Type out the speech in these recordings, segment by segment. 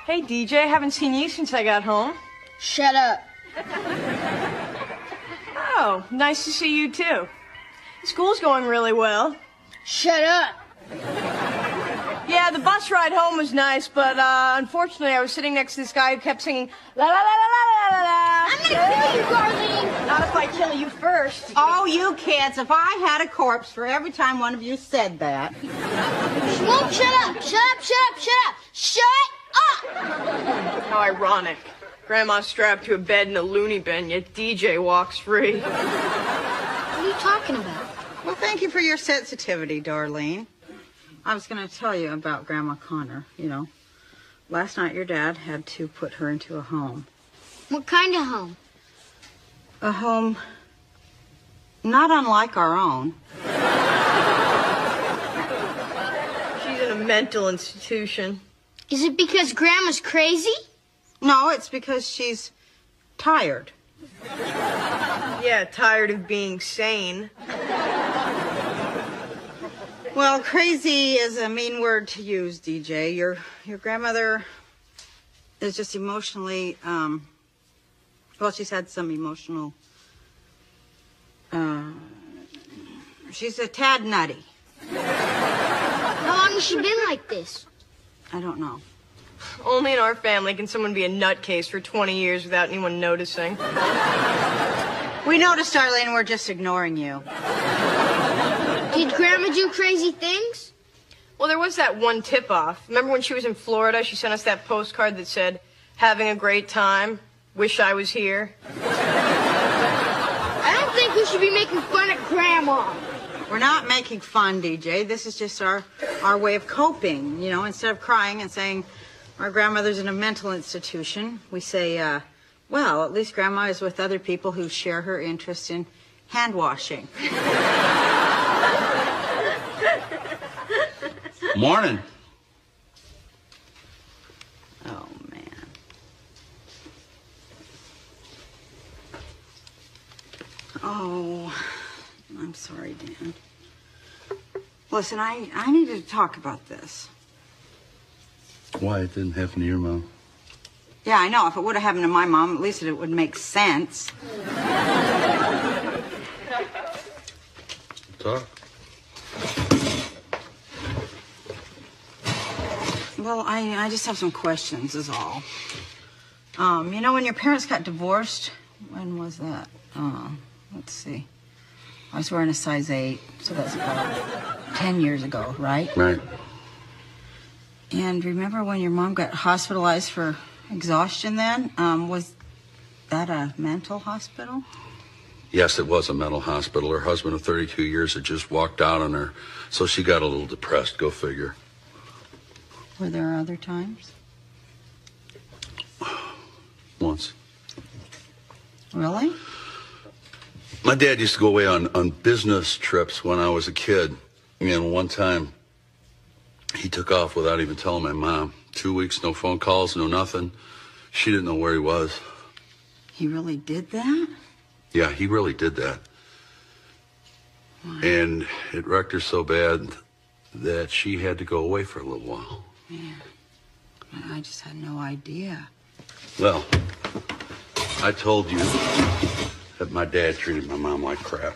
Hey, DJ, haven't seen you since I got home. Shut up. Oh, nice to see you, too. School's going really well. Shut up. Yeah, the bus ride home was nice, but unfortunately I was sitting next to this guy who kept singing la la la la la la la. I'm gonna kill you, Darlene. Not if I kill you first. Oh, you kids, if I had a corpse for every time one of you said that. She won't shut up. Shut up, shut up, shut up. Shut up. How ironic. Grandma's strapped to a bed in a loony bin, yet DJ walks free. What are you talking about? Well, thank you for your sensitivity, Darlene. I was going to tell you about Grandma Connor, you know. Last night your dad had to put her into a home. What kind of home? A home not unlike our own. She's in a mental institution. Is it because Grandma's crazy? No, it's because she's tired. Yeah, tired of being sane. Well, crazy is a mean word to use, DJ. Your grandmother is just emotionally, well, she's had some emotional, she's a tad nutty. How long has she been like this? I don't know. Only in our family can someone be a nutcase for 20 years without anyone noticing. We noticed, Darlene, we're just ignoring you. Did Grandma do crazy things? Well, there was that one tip-off. Remember when she was in Florida, she sent us that postcard that said, "Having a great time. Wish I was here." I don't think we should be making fun of Grandma. We're not making fun, DJ. This is just our way of coping. You know, instead of crying and saying our grandmother's in a mental institution, we say, well, at least Grandma is with other people who share her interest in hand washing. Morning. Oh, man. Oh, I'm sorry, Dan. Listen, I needed to talk about this. Why, it didn't happen to your mom? Yeah, I know. If it would have happened to my mom, at least it would make sense. Talk. Well, I just have some questions, is all. You know, when your parents got divorced, when was that? Let's see. I was wearing a size 8, so that's about 10 years ago, right? Right. And remember when your mom got hospitalized for exhaustion then? Was that a mental hospital? Yes, it was a mental hospital. Her husband of 32 years had just walked out on her, so she got a little depressed. Go figure. Were there other times? Once. Really? My dad used to go away on business trips when I was a kid. And one time, he took off without even telling my mom. 2 weeks, no phone calls, no nothing. She didn't know where he was. He really did that? Yeah, he really did that. Wow. And it wrecked her so bad that she had to go away for a little while. Man, I just had no idea. Well, I told you that my dad treated my mom like crap.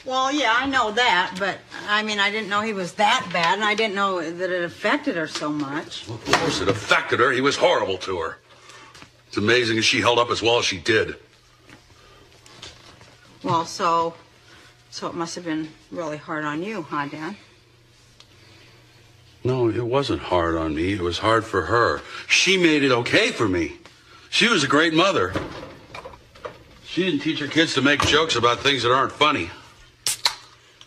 Well, yeah, I know that, but, I mean, I didn't know he was that bad, and I didn't know that it affected her so much. Well, of course it affected her. He was horrible to her. It's amazing that she held up as well as she did. Well, so it must have been really hard on you, huh, Dad? No, it wasn't hard on me. It was hard for her. She made it okay for me. She was a great mother. She didn't teach her kids to make jokes about things that aren't funny.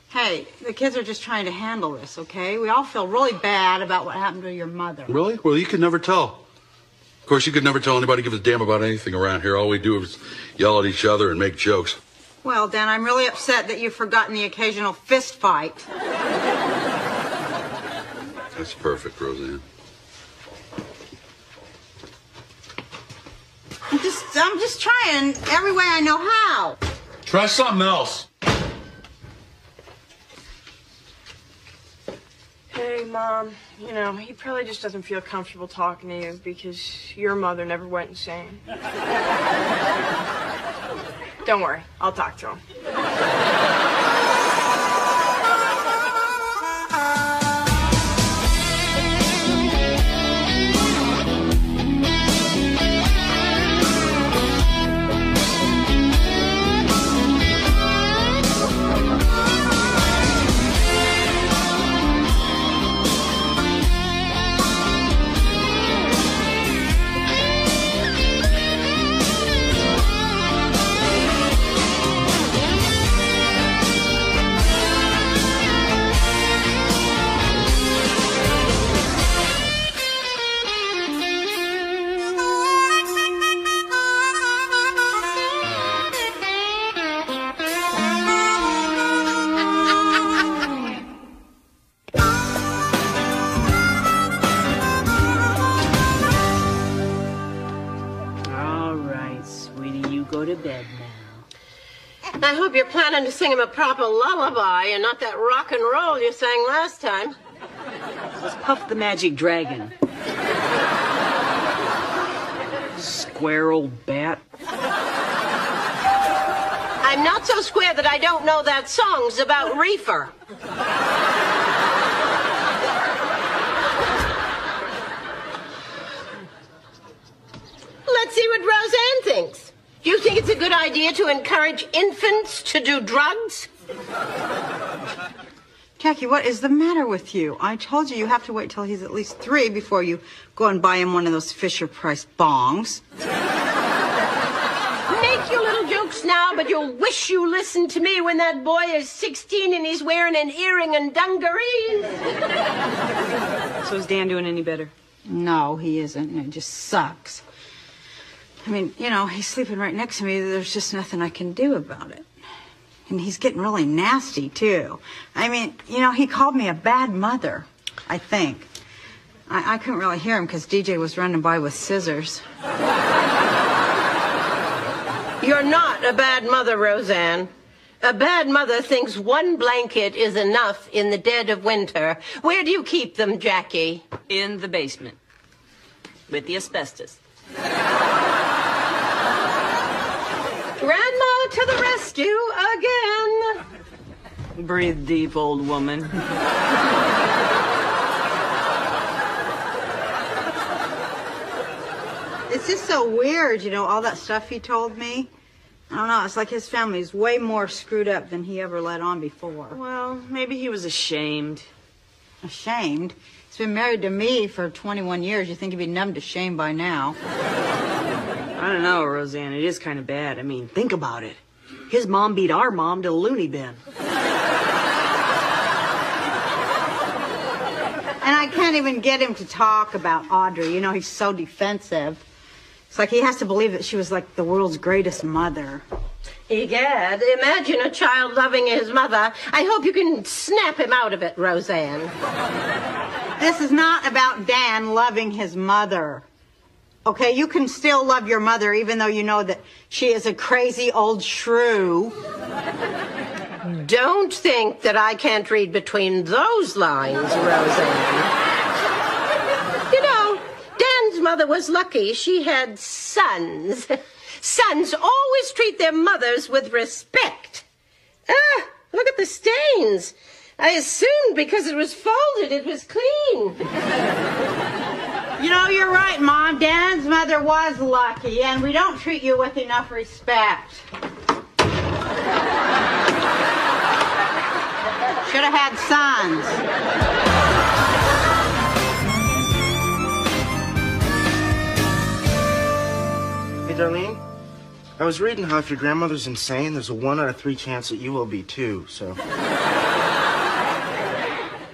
Hey, the kids are just trying to handle this, okay? We all feel really bad about what happened to your mother. Really? Well, you could never tell. Of course, you could never tell anybody give a damn about anything around here. All we do is yell at each other and make jokes. Well, Dan, I'm really upset that you've forgotten the occasional fist fight. That's perfect, Roseanne. I'm just trying every way I know how. Try something else. Hey, Mom. You know, he probably just doesn't feel comfortable talking to you because your mother never went insane. Don't worry. I'll talk to him. I hope you're planning to sing him a proper lullaby and not that rock and roll you sang last time. Let's Puff the Magic Dragon. Square old bat. I'm not so square that I don't know that song's about reefer. Let's see what Roseanne thinks. Do you think it's a good idea to encourage infants to do drugs? Jackie, what is the matter with you? I told you you have to wait till he's at least 3 before you go and buy him one of those Fisher-Price bongs. Make your little jokes now, but you'll wish you listened to me when that boy is 16 and he's wearing an earring and dungarees. So is Dan doing any better? No, he isn't. It just sucks. I mean, you know, he's sleeping right next to me. There's just nothing I can do about it. And he's getting really nasty, too. I mean, you know, he called me a bad mother, I think. I couldn't really hear him because DJ was running by with scissors. You're not a bad mother, Roseanne. A bad mother thinks one blanket is enough in the dead of winter. Where do you keep them, Jackie? In the basement. With the asbestos. Grandma to the rescue again. Breathe deep, old woman. It's just so weird, you know, all that stuff he told me. I don't know, it's like his family's way more screwed up than he ever let on before. Well, maybe he was ashamed. Ashamed? He's been married to me for 21 years. You think he'd be numb to shame by now. I don't know, Roseanne. It is kind of bad. I mean, think about it. His mom beat our mom to the loony bin. And I can't even get him to talk about Audrey. You know, he's so defensive. It's like he has to believe that she was like the world's greatest mother. Egad, imagine a child loving his mother. I hope you can snap him out of it, Roseanne. This is not about Dan loving his mother. Okay, you can still love your mother even though you know that she is a crazy old shrew. Don't think that I can't read between those lines, Roseanne. You know, Dan's mother was lucky. She had sons. Sons always treat their mothers with respect. Ah, look at the stains. I assumed because it was folded, it was clean. You know, you're right, Mom. Dan's mother was lucky, and we don't treat you with enough respect. Should have had sons. Hey, Darlene, I was reading how if your grandmother's insane, there's a 1 out of 3 chance that you will be too, so...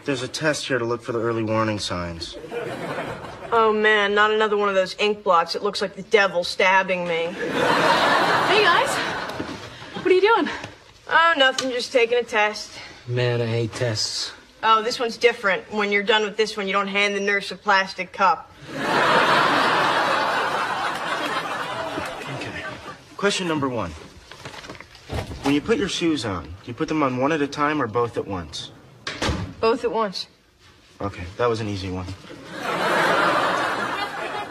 There's a test here to look for the early warning signs. Oh, man, not another one of those ink blots. It looks like the devil stabbing me. Hey, guys. What are you doing? Oh, nothing, just taking a test. Man, I hate tests. Oh, this one's different. When you're done with this one, you don't hand the nurse a plastic cup. Okay. Question number 1. When you put your shoes on, do you put them on one at a time or both at once? Both at once. Okay, that was an easy one.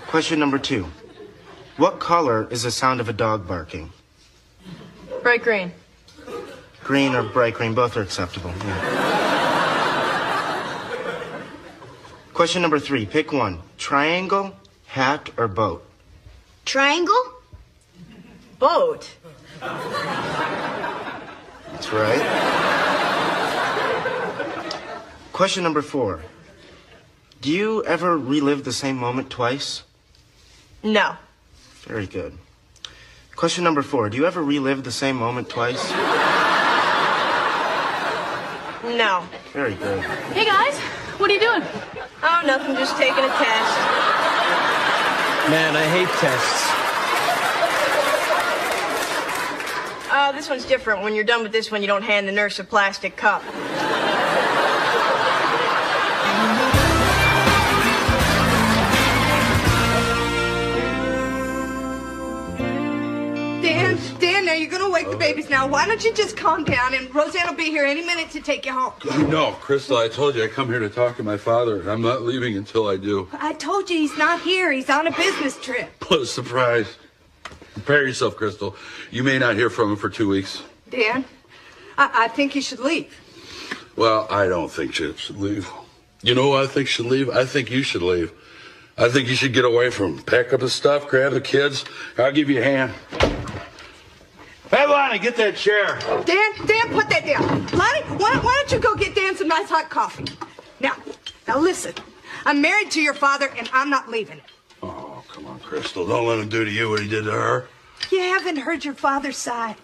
Question number 2. What color is the sound of a dog barking? Bright green. Green or bright green, both are acceptable. Yeah. Question number 3. Pick one. Triangle, hat, or boat? Triangle? Boat. That's right. Question number 4. Do you ever relive the same moment twice? No. Very good. Question number 4. Do you ever relive the same moment twice? No. Very good. Hey, guys. What are you doing? Oh, nothing. Just taking a test. Man, I hate tests. This one's different. When you're done with this one, you don't hand the nurse a plastic cup. Dan, now you're gonna wake the babies now. Why don't you just calm down, and Roseanne will be here any minute to take you home. No, Crystal, I told you I come here to talk to my father, and I'm not leaving until I do. I told you he's not here. He's on a business trip. What a surprise. Prepare yourself, Crystal. You may not hear from him for 2 weeks. Dan, I think you should leave. Well, I don't think she should leave. You know who I think should leave? I think you should leave. I think you should get away from him. Pack up his stuff, grab the kids. I'll give you a hand. Hey, Lonnie, get that chair. Dan, put that down. Lonnie, why don't you go get Dan some nice hot coffee? Now listen. I'm married to your father, and I'm not leaving it. Oh, come on, Crystal. Don't let him do to you what he did to her. You haven't heard your father's side.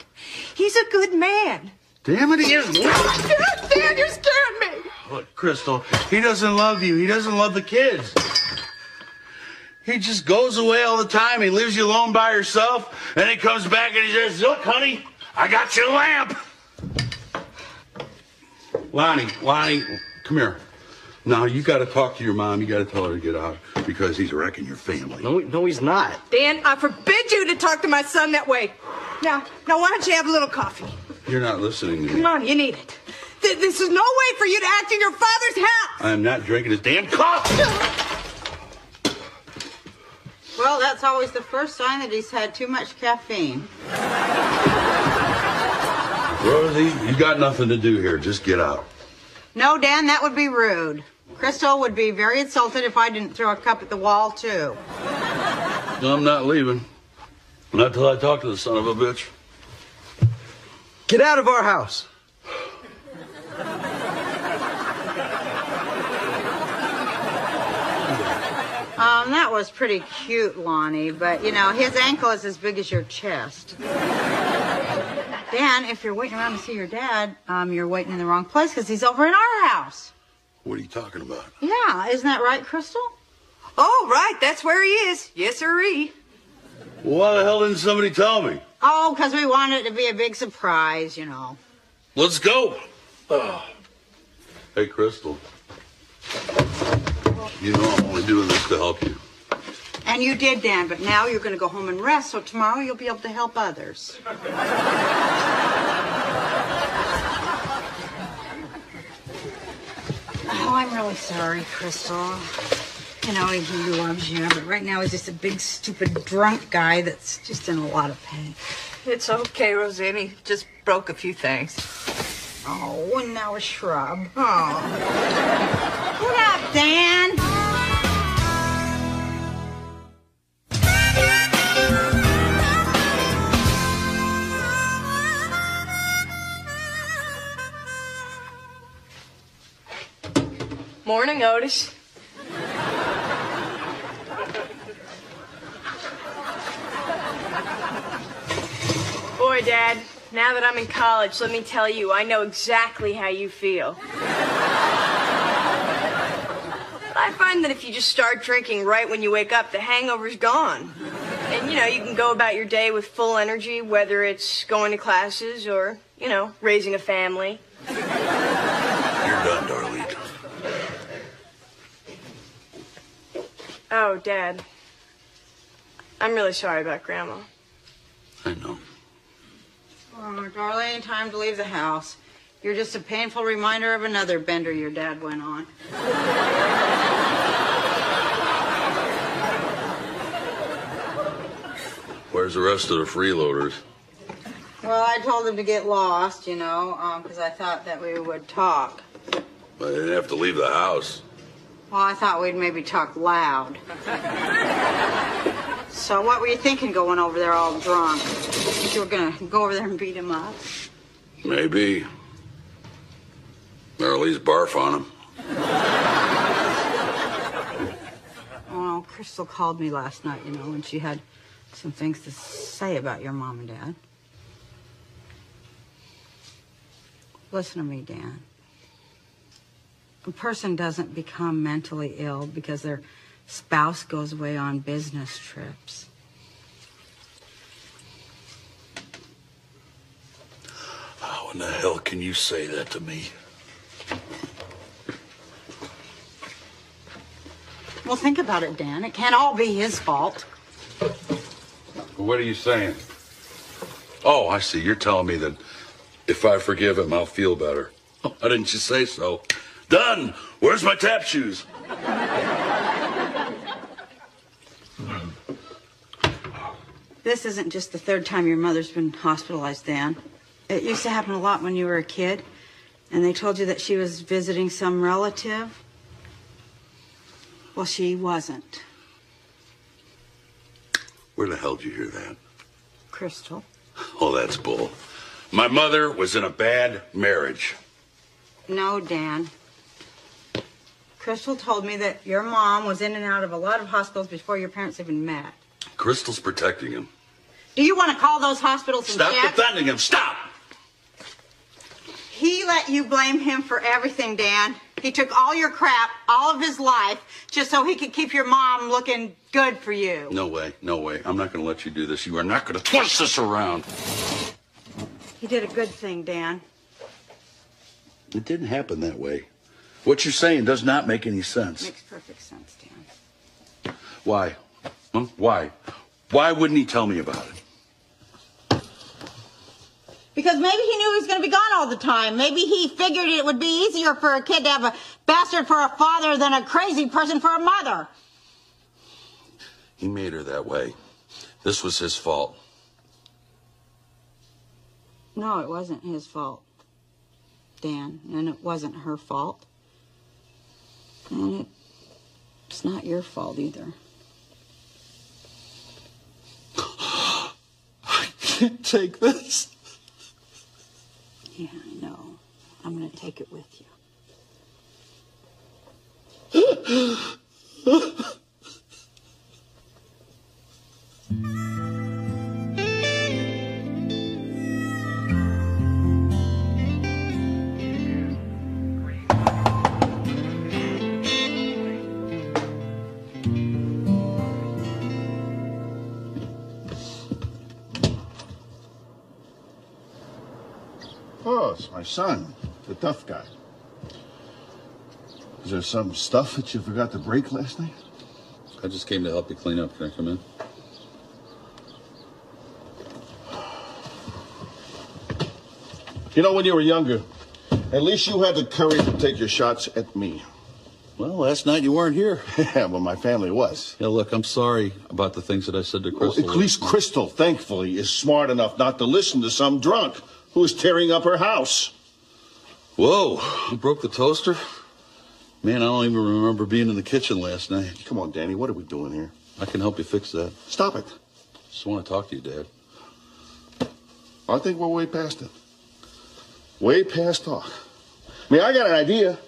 He's a good man. Damn it, he is. Dan, you're scaring me. Look, Crystal, he doesn't love you. He doesn't love the kids. He just goes away all the time. He leaves you alone by yourself. And he comes back and he says, look, honey, I got your lamp. Lonnie, come here. Now, you got to talk to your mom. You got to tell her to get out because he's wrecking your family. No, he's not. Dan, I forbid you to talk to my son that way. Now, why don't you have a little coffee? You're not listening to me. Come on, you need it. This is no way for you to act in your father's house. I'm not drinking his damn coffee. Well, that's always the first sign that he's had too much caffeine. Rosie, you got nothing to do here. Just get out. No, Dan, that would be rude. Crystal would be very insulted if I didn't throw a cup at the wall, too. No, I'm not leaving. Not till I talk to the son of a bitch. Get out of our house. That was pretty cute, Lonnie, but, you know, his ankle is as big as your chest. Dan, if you're waiting around to see your dad, you're waiting in the wrong place because he's over in our house. What are you talking about? Yeah, isn't that right, Crystal? Oh, right, that's where he is. Yes, sirree. Why the hell didn't somebody tell me? Oh, because we wanted it to be a big surprise, you know. Let's go. Oh. Hey, Crystal. You know I'm only doing this to help you. And you did, Dan, but now you're going to go home and rest, so tomorrow you'll be able to help others. Oh, I'm really sorry, Crystal. You know, he loves you, but right now he's just a big, stupid, drunk guy that's just in a lot of pain. It's okay, Roseanne. He just broke a few things. Oh, and now a shrub. Oh. What up, Dan? Morning, Otis. Boy, Dad, now that I'm in college, let me tell you, I know exactly how you feel. I find that if you just start drinking right when you wake up, the hangover's gone. And, you know, you can go about your day with full energy, whether it's going to classes or, you know, raising a family. You're done, Darlene. Oh, Dad. I'm really sorry about Grandma. I know. Oh, Darlene, time to leave the house. You're just a painful reminder of another bender your dad went on. Where's the rest of the freeloaders? Well, I told them to get lost, you know, because I thought that we would talk. But I didn't have to leave the house. Well, I thought we'd maybe talk loud. So what were you thinking going over there all drunk? You were going to go over there and beat him up? Maybe. Or at least barf on him. Well, Crystal called me last night, you know, and she had some things to say about your mom and dad. Listen to me, Dan. A person doesn't become mentally ill because their spouse goes away on business trips. How in the hell can you say that to me? Well, think about it, Dan. It can't all be his fault. What are you saying? Oh, I see. You're telling me that if I forgive him, I'll feel better. Oh, why didn't you say so? Done. Where's my tap shoes? This isn't just the third time your mother's been hospitalized, Dan. It used to happen a lot when you were a kid, and they told you that she was visiting some relative. Well, she wasn't. Where the hell did you hear that? Crystal. Oh, that's bull. My mother was in a bad marriage. No, Dan. Crystal told me that your mom was in and out of a lot of hospitals before your parents even met. Crystal's protecting him. Do you want to call those hospitals and Stop check? defending him. Stop! He let you blame him for everything, Dan. He took all your crap, all of his life, just so he could keep your mom looking good for you. No way. No way. I'm not going to let you do this. You are not going to twist this around. He did a good thing, Dan. It didn't happen that way. What you're saying does not make any sense. Makes perfect sense, Dan. Why? Why? Why wouldn't he tell me about it? Because maybe he knew he was going to be gone all the time. Maybe he figured it would be easier for a kid to have a bastard for a father than a crazy person for a mother. He made her that way. This was his fault. No, it wasn't his fault, Dan. And it wasn't her fault. And it's not your fault either. I can't take this. Yeah, I know. I'm going to take it with you. Oh, it's my son, the tough guy. Is there some stuff that you forgot to break last night? I just came to help you clean up. Can I come in? You know, when you were younger, at least you had the courage to take your shots at me. Well, last night you weren't here. Yeah, well, my family was. Yeah, look, I'm sorry about the things that I said to Crystal. Well, at least Crystal, thankfully, is smart enough not to listen to some drunk who is tearing up her house. Whoa, you broke the toaster? Man, I don't even remember being in the kitchen last night. Come on, Danny, what are we doing here? I can help you fix that. Stop it. Just want to talk to you, Dad. I think we're way past it. Way past talk. I mean, I got an idea.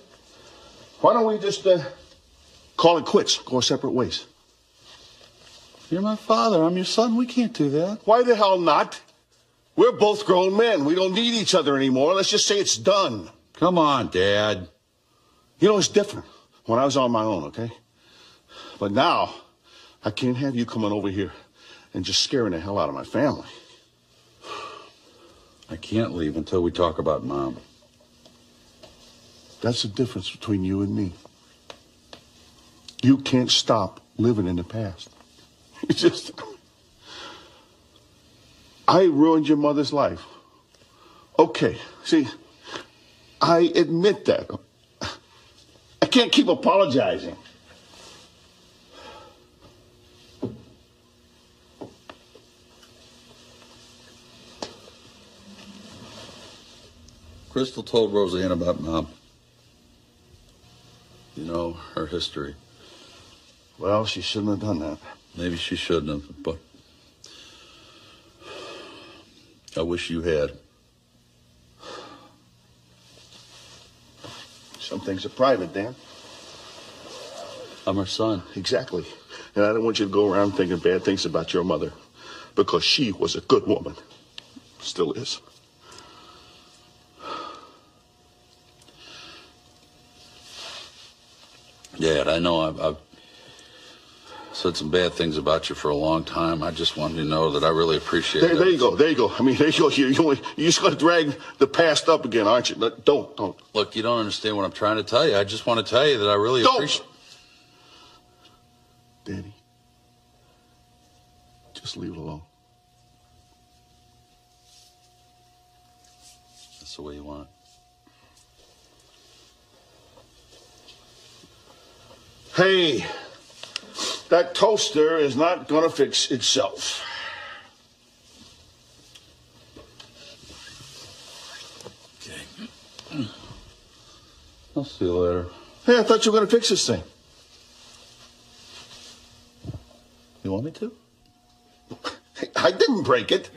Why don't we just call it quits, go our separate ways? You're my father. I'm your son. We can't do that. Why the hell not? We're both grown men. We don't need each other anymore. Let's just say it's done. Come on, Dad. You know, it's different when I was on my own, okay? But now, I can't have you coming over here and just scaring the hell out of my family. I can't leave until we talk about Mom. That's the difference between you and me. You can't stop living in the past. You just... I ruined your mother's life. Okay, see, I admit that. I can't keep apologizing. Crystal told Roseanne about Mom. You know, her history. Well, she shouldn't have done that. Maybe she shouldn't have, but I wish you had. Some things are private, Dan. I'm her son. Exactly. And I don't want you to go around thinking bad things about your mother, because she was a good woman. Still is. Dad, I know I've said some bad things about you for a long time. I just wanted you to know that I really appreciate it. There you go. There you go. I mean, there you go. You're just going to drag the past up again, aren't you? Don't. Look, you don't understand what I'm trying to tell you. I just want to tell you that I really appreciate... Danny, just leave it alone. That's the way you want it. Hey, that toaster is not going to fix itself. Okay. I'll see you later. Hey, I thought you were going to fix this thing. You want me to? I didn't break it.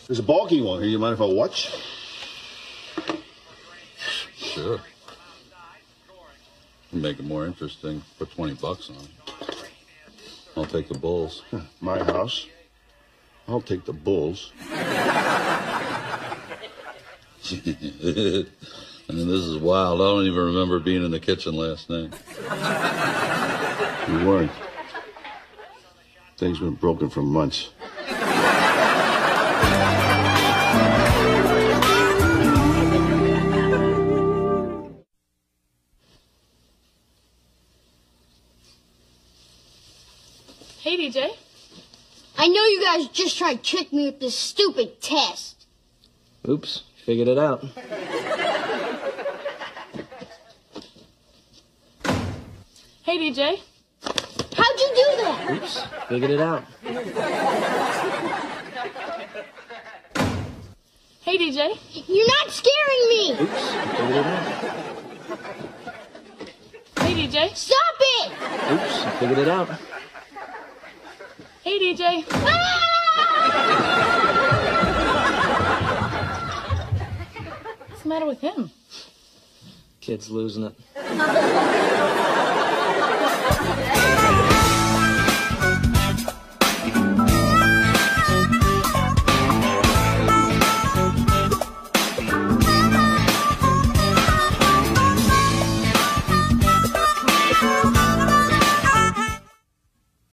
There's a ball game on here. You mind if I watch? Sure. Make it more interesting. Put $20 on it. I'll take the Bulls. My house. I'll take the Bulls. I mean, this is wild. I don't even remember being in the kitchen last night. You weren't. Things been broken for months. Hey, DJ. I know you guys just tried to trick me with this stupid test. Oops, figured it out. Hey, DJ. How'd you do that? Oops, figured it out. Hey, DJ. You're not scaring me. Oops, figured it out. Hey, DJ. Stop it. Oops, figured it out. Hey, DJ. Ah! What's the matter with him? Kid's losing it.